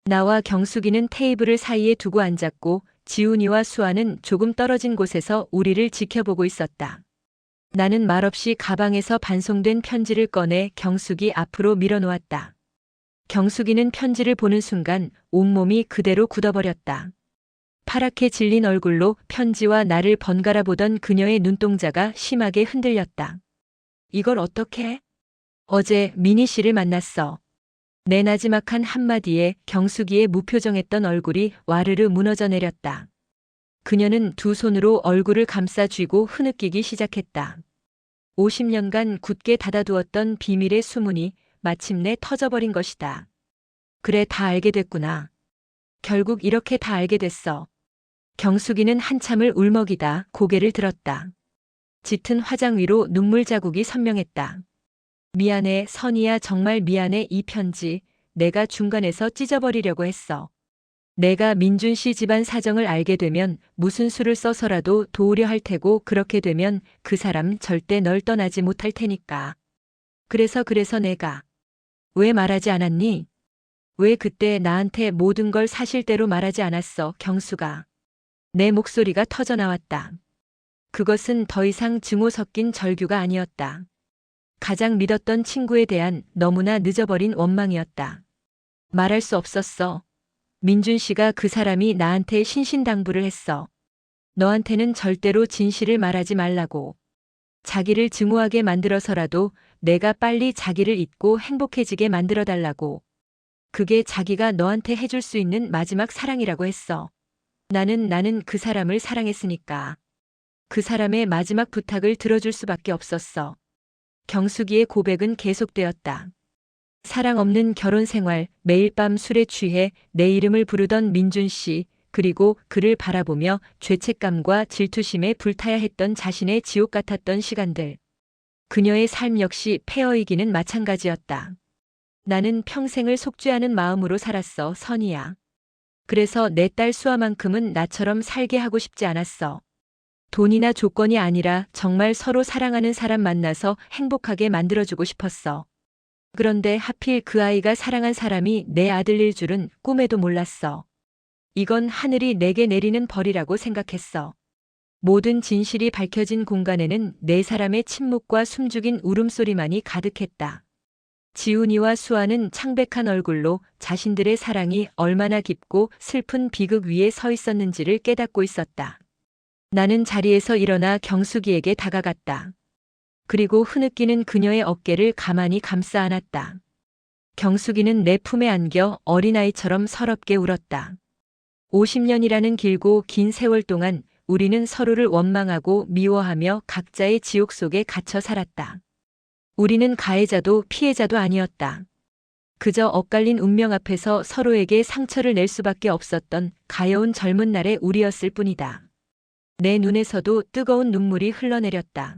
Speaker 3: 나와 경숙이는 테이블을 사이에 두고 앉았고 지훈이와 수아는 조금 떨어진 곳에서 우리를 지켜보고 있었다. 나는 말없이 가방에서 반송된 편지를 꺼내 경숙이 앞으로 밀어놓았다. 경숙이는 편지를 보는 순간 온몸이 그대로 굳어버렸다. 파랗게 질린 얼굴로 편지와 나를 번갈아 보던 그녀의 눈동자가 심하게 흔들렸다. 이걸 어떻게? 어제 미니 씨를 만났어. 내 나지막한 한마디에 경숙이의 무표정했던 얼굴이 와르르 무너져 내렸다. 그녀는 두 손으로 얼굴을 감싸 쥐고 흐느끼기 시작했다. 50년간 굳게 닫아두었던 비밀의 수문이 마침내 터져버린 것이다. 그래, 다 알게 됐구나. 결국 이렇게 다 알게 됐어. 경숙이는 한참을 울먹이다 고개를 들었다. 짙은 화장 위로 눈물 자국이 선명했다. 미안해, 선이야, 정말 미안해. 이 편지 내가 중간에서 찢어버리려고 했어. 내가 민준 씨 집안 사정을 알게 되면 무슨 수를 써서라도 도우려 할 테고, 그렇게 되면 그 사람 절대 널 떠나지 못할 테니까. 그래서 내가 왜 말하지 않았니? 왜 그때 나한테 모든 걸 사실대로 말하지 않았어, 경수가. 내 목소리가 터져나왔다. 그것은 더 이상 증오 섞인 절규가 아니었다. 가장 믿었던 친구에 대한 너무나 늦어버린 원망이었다. 말할 수 없었어. 민준 씨가 그 사람이 나한테 신신당부를 했어. 너한테는 절대로 진실을 말하지 말라고. 자기를 증오하게 만들어서라도 내가 빨리 자기를 잊고 행복해지게 만들어달라고. 그게 자기가 너한테 해줄 수 있는 마지막 사랑이라고 했어. 나는 그 사람을 사랑했으니까. 그 사람의 마지막 부탁을 들어줄 수밖에 없었어. 경숙이의 고백은 계속되었다. 사랑 없는 결혼 생활, 매일 밤 술에 취해 내 이름을 부르던 민준 씨, 그리고 그를 바라보며 죄책감과 질투심에 불타야 했던 자신의 지옥 같았던 시간들. 그녀의 삶 역시 폐허이기는 마찬가지였다. 나는 평생을 속죄하는 마음으로 살았어, 선이야. 그래서 내 딸 수아만큼은 나처럼 살게 하고 싶지 않았어. 돈이나 조건이 아니라 정말 서로 사랑하는 사람 만나서 행복하게 만들어주고 싶었어. 그런데 하필 그 아이가 사랑한 사람이 내 아들일 줄은 꿈에도 몰랐어. 이건 하늘이 내게 내리는 벌이라고 생각했어. 모든 진실이 밝혀진 공간에는 네 사람의 침묵과 숨죽인 울음소리만이 가득했다. 지훈이와 수아는 창백한 얼굴로 자신들의 사랑이 얼마나 깊고 슬픈 비극 위에 서 있었는지를 깨닫고 있었다. 나는 자리에서 일어나 경숙이에게 다가갔다. 그리고 흐느끼는 그녀의 어깨를 가만히 감싸 안았다. 경숙이는 내 품에 안겨 어린아이처럼 서럽게 울었다. 50년이라는 길고 긴 세월 동안 우리는 서로를 원망하고 미워하며 각자의 지옥 속에 갇혀 살았다. 우리는 가해자도 피해자도 아니었다. 그저 엇갈린 운명 앞에서 서로에게 상처를 낼 수밖에 없었던 가여운 젊은 날의 우리였을 뿐이다. 내 눈에서도 뜨거운 눈물이 흘러내렸다.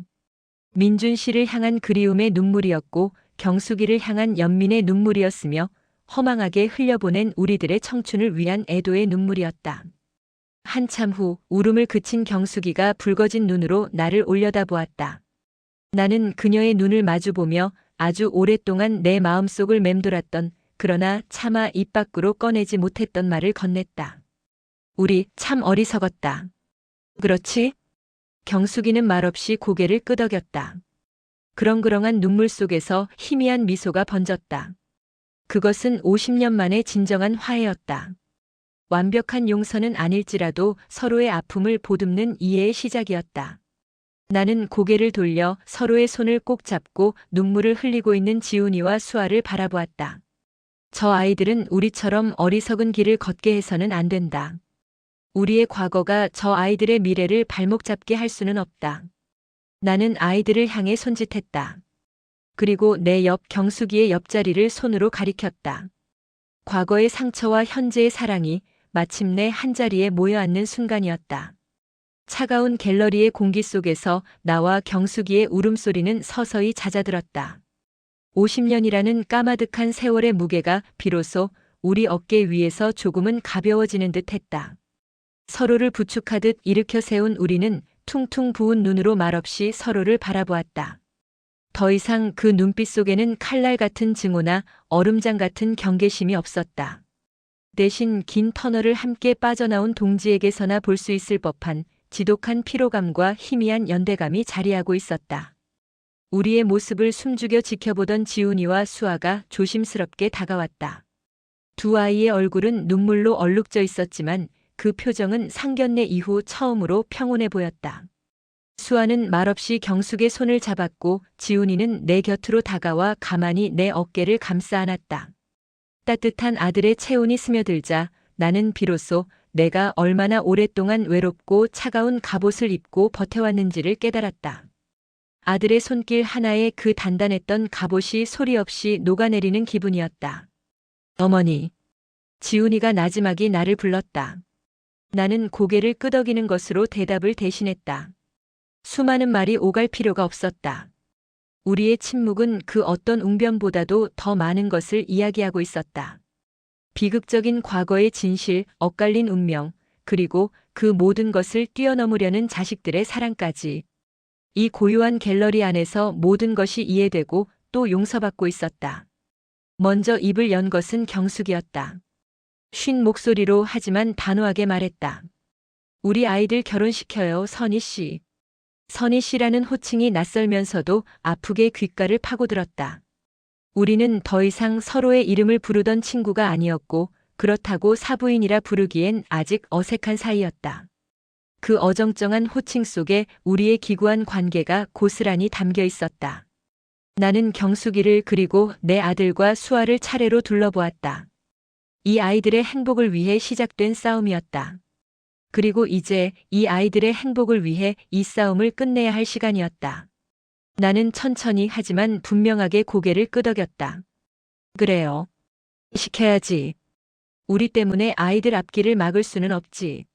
Speaker 3: 민준 씨를 향한 그리움의 눈물이었고 경숙이를 향한 연민의 눈물이었으며 허망하게 흘려보낸 우리들의 청춘을 위한 애도의 눈물이었다. 한참 후 울음을 그친 경숙이가 붉어진 눈으로 나를 올려다보았다. 나는 그녀의 눈을 마주보며 아주 오랫동안 내 마음속을 맴돌았던, 그러나 차마 입 밖으로 꺼내지 못했던 말을 건넸다. 우리 참 어리석었다. 그렇지? 경숙이는 말없이 고개를 끄덕였다. 그렁그렁한 눈물 속에서 희미한 미소가 번졌다. 그것은 50년 만의 진정한 화해였다. 완벽한 용서는 아닐지라도 서로의 아픔을 보듬는 이해의 시작이었다. 나는 고개를 돌려 서로의 손을 꼭 잡고 눈물을 흘리고 있는 지훈이와 수아를 바라보았다. 저 아이들은 우리처럼 어리석은 길을 걷게 해서는 안 된다. 우리의 과거가 저 아이들의 미래를 발목 잡게 할 수는 없다. 나는 아이들을 향해 손짓했다. 그리고 내 옆 경숙이의 옆자리를 손으로 가리켰다. 과거의 상처와 현재의 사랑이 마침내 한자리에 모여 앉는 순간이었다. 차가운 갤러리의 공기 속에서 나와 경숙이의 울음소리는 서서히 잦아들었다. 50년이라는 까마득한 세월의 무게가 비로소 우리 어깨 위에서 조금은 가벼워지는 듯 했다. 서로를 부축하듯 일으켜 세운 우리는 퉁퉁 부은 눈으로 말없이 서로를 바라보았다. 더 이상 그 눈빛 속에는 칼날 같은 증오나 얼음장 같은 경계심이 없었다. 대신 긴 터널을 함께 빠져나온 동지에게서나 볼 수 있을 법한 지독한 피로감과 희미한 연대감이 자리하고 있었다. 우리의 모습을 숨죽여 지켜보던 지훈이와 수아가 조심스럽게 다가왔다. 두 아이의 얼굴은 눈물로 얼룩져 있었지만 그 표정은 상견례 이후 처음으로 평온해 보였다. 수아는 말없이 경숙의 손을 잡았고 지훈이는 내 곁으로 다가와 가만히 내 어깨를 감싸 안았다. 따뜻한 아들의 체온이 스며들자 나는 비로소 내가 얼마나 오랫동안 외롭고 차가운 갑옷을 입고 버텨왔는지를 깨달았다. 아들의 손길 하나에 그 단단했던 갑옷이 소리 없이 녹아내리는 기분이었다. 어머니. 지훈이가 나지막이 나를 불렀다. 나는 고개를 끄덕이는 것으로 대답을 대신했다. 수많은 말이 오갈 필요가 없었다. 우리의 침묵은 그 어떤 웅변보다도 더 많은 것을 이야기하고 있었다. 비극적인 과거의 진실, 엇갈린 운명, 그리고 그 모든 것을 뛰어넘으려는 자식들의 사랑까지. 이 고요한 갤러리 안에서 모든 것이 이해되고 또 용서받고 있었다. 먼저 입을 연 것은 경숙이었다. 쉰 목소리로 하지만 단호하게 말했다. 우리 아이들 결혼시켜요, 선희 씨. 선희 씨라는 호칭이 낯설면서도 아프게 귓가를 파고들었다. 우리는 더 이상 서로의 이름을 부르던 친구가 아니었고 그렇다고 사부인이라 부르기엔 아직 어색한 사이였다. 그 어정쩡한 호칭 속에 우리의 기구한 관계가 고스란히 담겨 있었다. 나는 경숙이를 그리고 내 아들과 수아를 차례로 둘러보았다. 이 아이들의 행복을 위해 시작된 싸움이었다. 그리고 이제 이 아이들의 행복을 위해 이 싸움을 끝내야 할 시간이었다. 나는 천천히 하지만 분명하게 고개를 끄덕였다. 그래요. 시켜야지. 우리 때문에 아이들 앞길을 막을 수는 없지.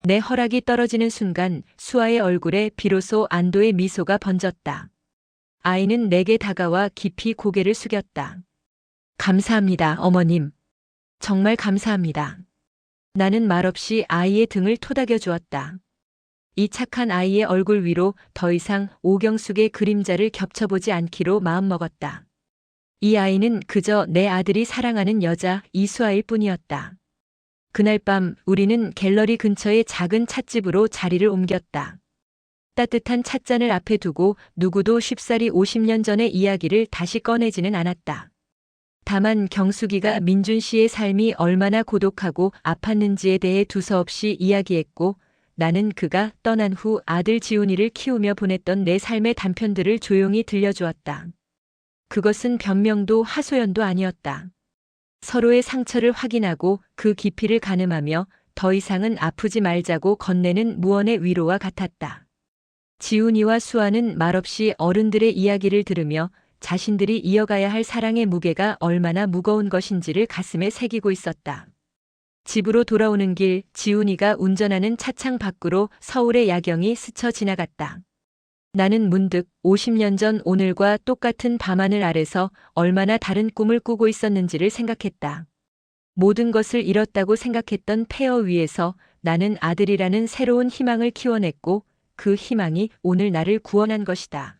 Speaker 3: 내 허락이 떨어지는 순간 수아의 얼굴에 비로소 안도의 미소가 번졌다. 아이는 내게 다가와 깊이 고개를 숙였다. 감사합니다, 어머님. 정말 감사합니다. 나는 말없이 아이의 등을 토닥여 주었다. 이 착한 아이의 얼굴 위로 더 이상 오경숙의 그림자를 겹쳐보지 않기로 마음먹었다. 이 아이는 그저 내 아들이 사랑하는 여자 이수아일 뿐이었다. 그날 밤 우리는 갤러리 근처의 작은 찻집으로 자리를 옮겼다. 따뜻한 찻잔을 앞에 두고 누구도 쉽사리 50년 전의 이야기를 다시 꺼내지는 않았다. 다만 경숙이가 민준 씨의 삶이 얼마나 고독하고 아팠는지에 대해 두서없이 이야기했고 나는 그가 떠난 후 아들 지훈이를 키우며 보냈던 내 삶의 단편들을 조용히 들려주었다. 그것은 변명도 하소연도 아니었다. 서로의 상처를 확인하고 그 깊이를 가늠하며 더 이상은 아프지 말자고 건네는 무언의 위로와 같았다. 지훈이와 수아는 말없이 어른들의 이야기를 들으며 자신들이 이어가야 할 사랑의 무게가 얼마나 무거운 것인지를 가슴에 새기고 있었다. 집으로 돌아오는 길 지훈이가 운전하는 차창 밖으로 서울의 야경이 스쳐 지나갔다. 나는 문득 50년 전 오늘과 똑같은 밤하늘 아래서 얼마나 다른 꿈을 꾸고 있었는지를 생각했다. 모든 것을 잃었다고 생각했던 폐허 위에서 나는 아들이라는 새로운 희망을 키워냈고 그 희망이 오늘 나를 구원한 것이다.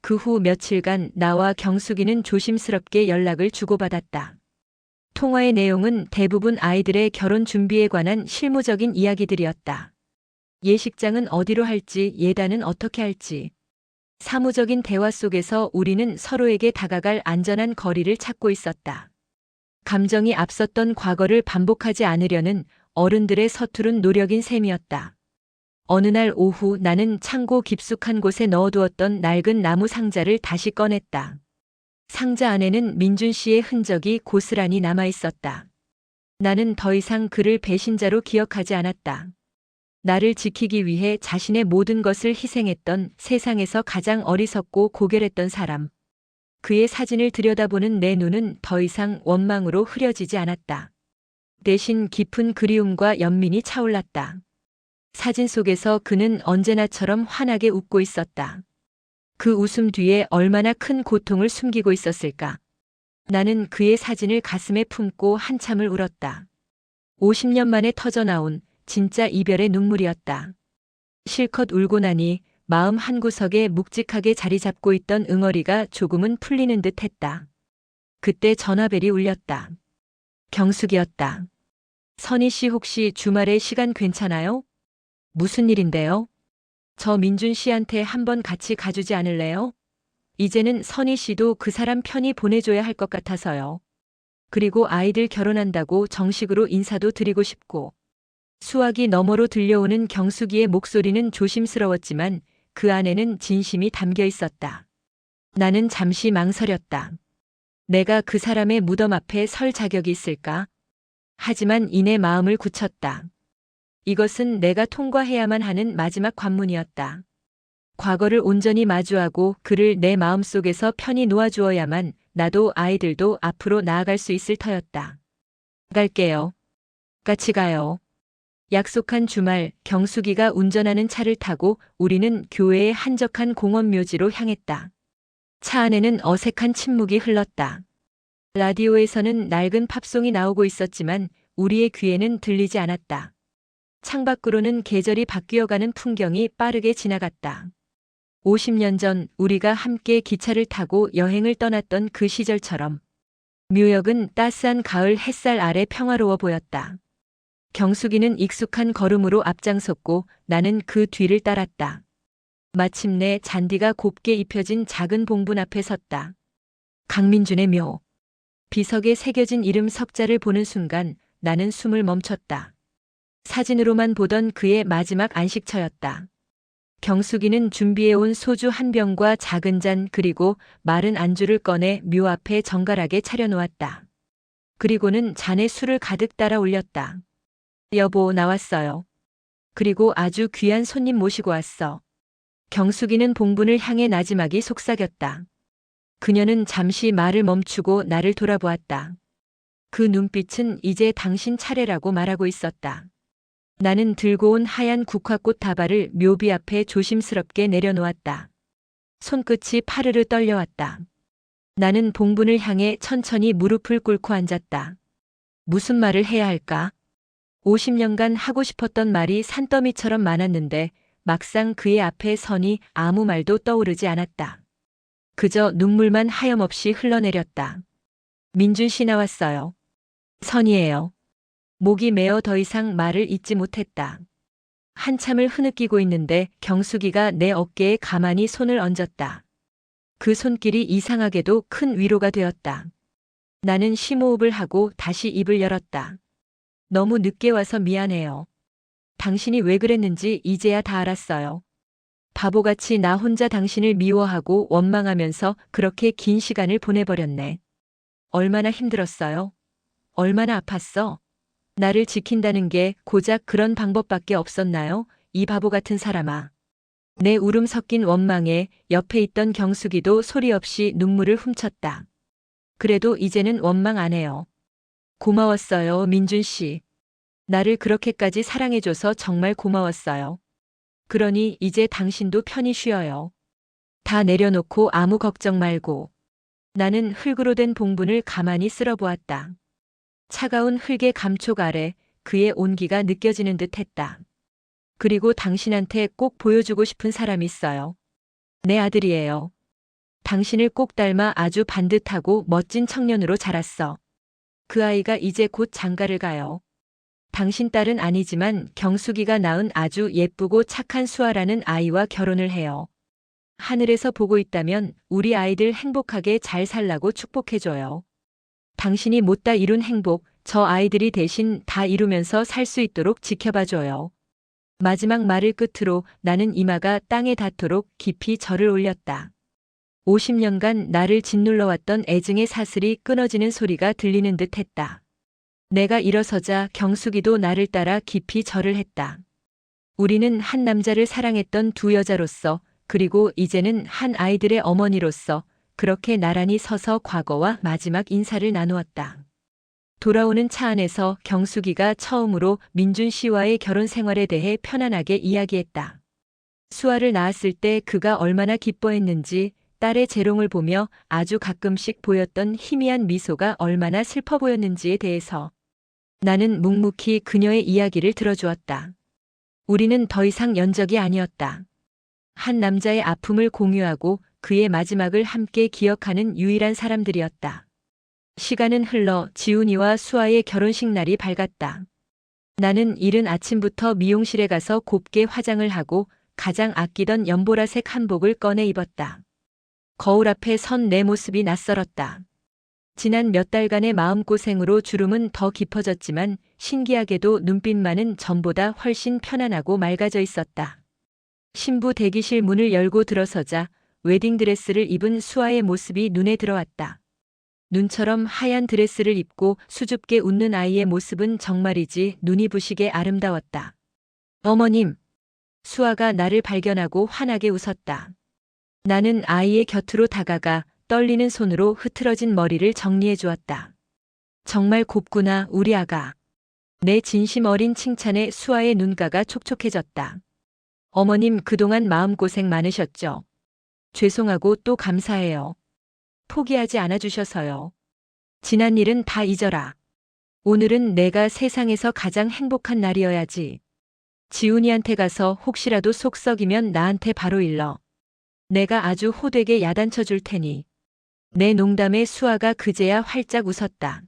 Speaker 3: 그 후 며칠간 나와 경숙이는 조심스럽게 연락을 주고받았다. 통화의 내용은 대부분 아이들의 결혼 준비에 관한 실무적인 이야기들이었다. 예식장은 어디로 할지, 예단은 어떻게 할지. 사무적인 대화 속에서 우리는 서로에게 다가갈 안전한 거리를 찾고 있었다. 감정이 앞섰던 과거를 반복하지 않으려는 어른들의 서투른 노력인 셈이었다. 어느 날 오후 나는 창고 깊숙한 곳에 넣어두었던 낡은 나무 상자를 다시 꺼냈다. 상자 안에는 민준 씨의 흔적이 고스란히 남아 있었다. 나는 더 이상 그를 배신자로 기억하지 않았다. 나를 지키기 위해 자신의 모든 것을 희생했던 세상에서 가장 어리석고 고결했던 사람. 그의 사진을 들여다보는 내 눈은 더 이상 원망으로 흐려지지 않았다. 대신 깊은 그리움과 연민이 차올랐다. 사진 속에서 그는 언제나처럼 환하게 웃고 있었다. 그 웃음 뒤에 얼마나 큰 고통을 숨기고 있었을까. 나는 그의 사진을 가슴에 품고 한참을 울었다. 50년 만에 터져나온 진짜 이별의 눈물이었다. 실컷 울고 나니 마음 한구석에 묵직하게 자리 잡고 있던 응어리가 조금은 풀리는 듯 했다. 그때 전화벨이 울렸다. 경숙이었다. 선희 씨 혹시 주말에 시간 괜찮아요? 무슨 일인데요? 저 민준 씨한테 한번 같이 가주지 않을래요? 이제는 선희 씨도 그 사람 편히 보내줘야 할 것 같아서요. 그리고 아이들 결혼한다고 정식으로 인사도 드리고 싶고. 수화기 너머로 들려오는 경숙이의 목소리는 조심스러웠지만 그 안에는 진심이 담겨 있었다. 나는 잠시 망설였다. 내가 그 사람의 무덤 앞에 설 자격이 있을까? 하지만 이내 마음을 굳혔다. 이것은 내가 통과해야만 하는 마지막 관문이었다. 과거를 온전히 마주하고 그를 내 마음속에서 편히 놓아주어야만 나도 아이들도 앞으로 나아갈 수 있을 터였다. 갈게요. 같이 가요. 약속한 주말 경숙이가 운전하는 차를 타고 우리는 교회의 한적한 공원 묘지로 향했다. 차 안에는 어색한 침묵이 흘렀다. 라디오에서는 낡은 팝송이 나오고 있었지만 우리의 귀에는 들리지 않았다. 창밖으로는 계절이 바뀌어가는 풍경이 빠르게 지나갔다. 50년 전 우리가 함께 기차를 타고 여행을 떠났던 그 시절처럼 묘역은 따스한 가을 햇살 아래 평화로워 보였다. 경숙이는 익숙한 걸음으로 앞장섰고 나는 그 뒤를 따랐다. 마침내 잔디가 곱게 입혀진 작은 봉분 앞에 섰다. 강민준의 묘. 비석에 새겨진 이름 석자를 보는 순간 나는 숨을 멈췄다. 사진으로만 보던 그의 마지막 안식처였다. 경숙이는 준비해온 소주 한 병과 작은 잔 그리고 마른 안주를 꺼내 묘 앞에 정갈하게 차려놓았다. 그리고는 잔에 술을 가득 따라 올렸다. 여보, 나왔어요. 그리고 아주 귀한 손님 모시고 왔어. 경숙이는 봉분을 향해 나지막이 속삭였다. 그녀는 잠시 말을 멈추고 나를 돌아보았다. 그 눈빛은 이제 당신 차례라고 말하고 있었다. 나는 들고 온 하얀 국화꽃 다발을 묘비 앞에 조심스럽게 내려놓았다. 손끝이 파르르 떨려왔다. 나는 봉분을 향해 천천히 무릎을 꿇고 앉았다. 무슨 말을 해야 할까? 50년간 하고 싶었던 말이 산더미처럼 많았는데 막상 그의 앞에 서니 아무 말도 떠오르지 않았다. 그저 눈물만 하염없이 흘러내렸다. 민준 씨 나왔어요. 선이에요. 목이 메어 더 이상 말을 잇지 못했다. 한참을 흐느끼고 있는데 경숙이가 내 어깨에 가만히 손을 얹었다. 그 손길이 이상하게도 큰 위로가 되었다. 나는 심호흡을 하고 다시 입을 열었다. 너무 늦게 와서 미안해요. 당신이 왜 그랬는지 이제야 다 알았어요. 바보같이 나 혼자 당신을 미워하고 원망하면서 그렇게 긴 시간을 보내버렸네. 얼마나 힘들었어요? 얼마나 아팠어? 나를 지킨다는 게 고작 그런 방법밖에 없었나요? 이 바보 같은 사람아. 내 울음 섞인 원망에 옆에 있던 경숙이도 소리 없이 눈물을 훔쳤다. 그래도 이제는 원망 안 해요. 고마웠어요, 민준 씨. 나를 그렇게까지 사랑해줘서 정말 고마웠어요. 그러니 이제 당신도 편히 쉬어요. 다 내려놓고 아무 걱정 말고. 나는 흙으로 된 봉분을 가만히 쓸어보았다. 차가운 흙의 감촉 아래 그의 온기가 느껴지는 듯 했다. 그리고 당신한테 꼭 보여주고 싶은 사람이 있어요. 내 아들이에요. 당신을 꼭 닮아 아주 반듯하고 멋진 청년으로 자랐어. 그 아이가 이제 곧 장가를 가요. 당신 딸은 아니지만 경숙이가 낳은 아주 예쁘고 착한 수아라는 아이와 결혼을 해요. 하늘에서 보고 있다면 우리 아이들 행복하게 잘 살라고 축복해줘요. 당신이 못다 이룬 행복, 저 아이들이 대신 다 이루면서 살 수 있도록 지켜봐줘요. 마지막 말을 끝으로 나는 이마가 땅에 닿도록 깊이 절을 올렸다. 50년간 나를 짓눌러왔던 애증의 사슬이 끊어지는 소리가 들리는 듯 했다. 내가 일어서자 경숙이도 나를 따라 깊이 절을 했다. 우리는 한 남자를 사랑했던 두 여자로서 그리고 이제는 한 아이들의 어머니로서 그렇게 나란히 서서 과거와 마지막 인사를 나누었다. 돌아오는 차 안에서 경숙이가 처음으로 민준 씨와의 결혼 생활에 대해 편안하게 이야기했다. 수아를 낳았을 때 그가 얼마나 기뻐했는지, 딸의 재롱을 보며 아주 가끔씩 보였던 희미한 미소가 얼마나 슬퍼 보였는지에 대해서 나는 묵묵히 그녀의 이야기를 들어주었다. 우리는 더 이상 연적이 아니었다. 한 남자의 아픔을 공유하고 그의 마지막을 함께 기억하는 유일한 사람들이었다. 시간은 흘러 지훈이와 수아의 결혼식 날이 밝았다. 나는 이른 아침부터 미용실에 가서 곱게 화장을 하고 가장 아끼던 연보라색 한복을 꺼내 입었다. 거울 앞에 선 내 모습이 낯설었다. 지난 몇 달간의 마음고생으로 주름은 더 깊어졌지만 신기하게도 눈빛만은 전보다 훨씬 편안하고 맑아져 있었다. 신부 대기실 문을 열고 들어서자 웨딩드레스를 입은 수아의 모습이 눈에 들어왔다. 눈처럼 하얀 드레스를 입고 수줍게 웃는 아이의 모습은 정말이지 눈이 부시게 아름다웠다. 어머님! 수아가 나를 발견하고 환하게 웃었다. 나는 아이의 곁으로 다가가 떨리는 손으로 흐트러진 머리를 정리해 주었다. 정말 곱구나, 우리 아가. 내 진심 어린 칭찬에 수아의 눈가가 촉촉해졌다. 어머님 그동안 마음고생 많으셨죠? 죄송하고 또 감사해요. 포기하지 않아 주셔서요. 지난 일은 다 잊어라. 오늘은 내가 세상에서 가장 행복한 날이어야지. 지훈이한테 가서 혹시라도 속 썩이면 나한테 바로 일러. 내가 아주 호되게 야단쳐 줄 테니. 내 농담에 수아가 그제야 활짝 웃었다.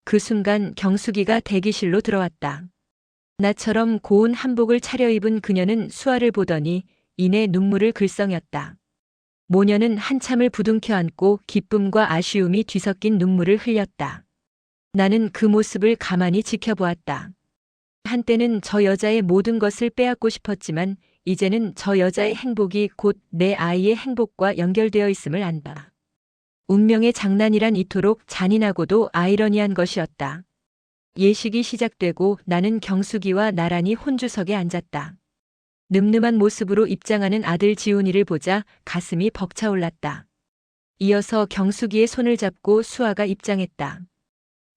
Speaker 3: 그 순간 경숙이가 대기실로 들어왔다. 나처럼 고운 한복을 차려입은 그녀는 수아를 보더니 이내 눈물을 글썽였다. 모녀는 한참을 부둥켜 안고 기쁨과 아쉬움이 뒤섞인 눈물을 흘렸다. 나는 그 모습을 가만히 지켜보았다. 한때는 저 여자의 모든 것을 빼앗고 싶었지만 이제는 저 여자의 행복이 곧 내 아이의 행복과 연결되어 있음을 안다. 운명의 장난이란 이토록 잔인하고도 아이러니한 것이었다. 예식이 시작되고 나는 경숙이와 나란히 혼주석에 앉았다. 늠름한 모습으로 입장하는 아들 지훈이를 보자 가슴이 벅차올랐다. 이어서 경숙이의 손을 잡고 수아가 입장했다.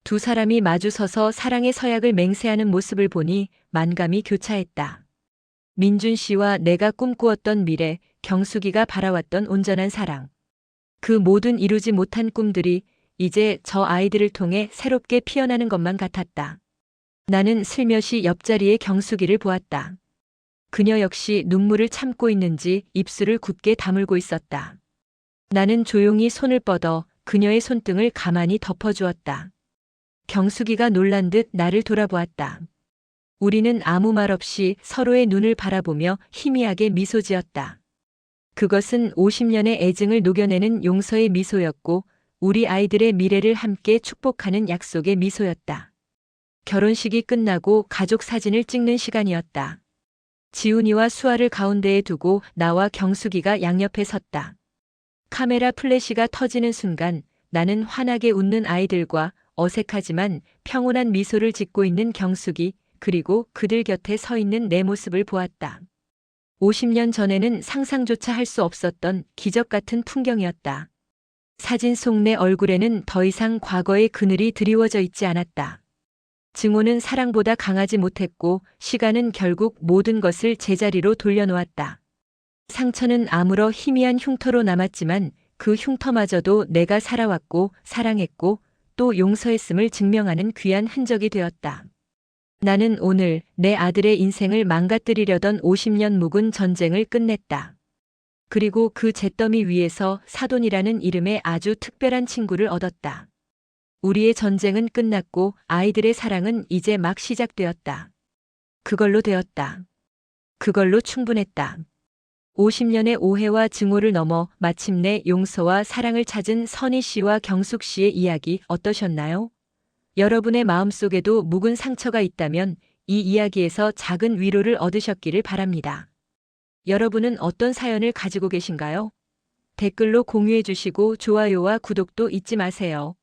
Speaker 3: 두 사람이 마주서서 사랑의 서약을 맹세하는 모습을 보니 만감이 교차했다. 민준 씨와 내가 꿈꾸었던 미래, 경숙이가 바라왔던 온전한 사랑. 그 모든 이루지 못한 꿈들이 이제 저 아이들을 통해 새롭게 피어나는 것만 같았다. 나는 슬며시 옆자리에 경숙이를 보았다. 그녀 역시 눈물을 참고 있는지 입술을 굳게 다물고 있었다. 나는 조용히 손을 뻗어 그녀의 손등을 가만히 덮어주었다. 경숙이가 놀란 듯 나를 돌아보았다. 우리는 아무 말 없이 서로의 눈을 바라보며 희미하게 미소 지었다. 그것은 50년의 애증을 녹여내는 용서의 미소였고 우리 아이들의 미래를 함께 축복하는 약속의 미소였다. 결혼식이 끝나고 가족 사진을 찍는 시간이었다. 지훈이와 수아를 가운데에 두고 나와 경숙이가 양옆에 섰다. 카메라 플래시가 터지는 순간 나는 환하게 웃는 아이들과 어색하지만 평온한 미소를 짓고 있는 경숙이 그리고 그들 곁에 서 있는 내 모습을 보았다. 50년 전에는 상상조차 할 수 없었던 기적 같은 풍경이었다. 사진 속 내 얼굴에는 더 이상 과거의 그늘이 드리워져 있지 않았다. 증오는 사랑보다 강하지 못했고 시간은 결국 모든 것을 제자리로 돌려놓았다. 상처는 아무러 희미한 흉터로 남았지만 그 흉터마저도 내가 살아왔고 사랑했고 또 용서했음을 증명하는 귀한 흔적이 되었다. 나는 오늘 내 아들의 인생을 망가뜨리려던 50년 묵은 전쟁을 끝냈다. 그리고 그 잿더미 위에서 사돈이라는 이름의 아주 특별한 친구를 얻었다. 우리의 전쟁은 끝났고 아이들의 사랑은 이제 막 시작되었다. 그걸로 되었다. 그걸로 충분했다. 50년의 오해와 증오를 넘어 마침내 용서와 사랑을 찾은 선희 씨와 경숙 씨의 이야기 어떠셨나요? 여러분의 마음속에도 묵은 상처가 있다면 이 이야기에서 작은 위로를 얻으셨기를 바랍니다. 여러분은 어떤 사연을 가지고 계신가요? 댓글로 공유해 주시고 좋아요와 구독도 잊지 마세요.